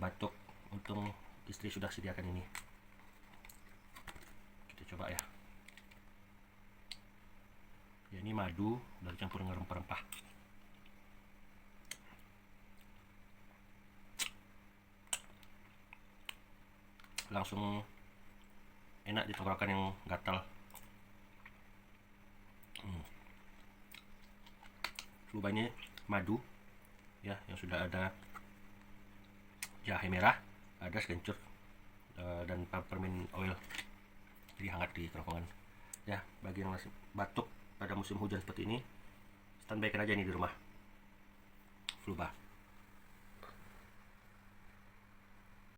batuk. Untung istri sudah sediakan ini. Kita coba ya. Ya, ini madu udah dicampur dengan rempah-rempah. Langsung enak di tenggorokan yang gatal. Lupa ini madu ya, yang sudah ada jahe merah, ada sekencur dan peppermint oil, jadi hangat di kerongkongan ya. Bagi yang masih batuk pada musim hujan seperti ini, standby kan aja nih di rumah Fluba.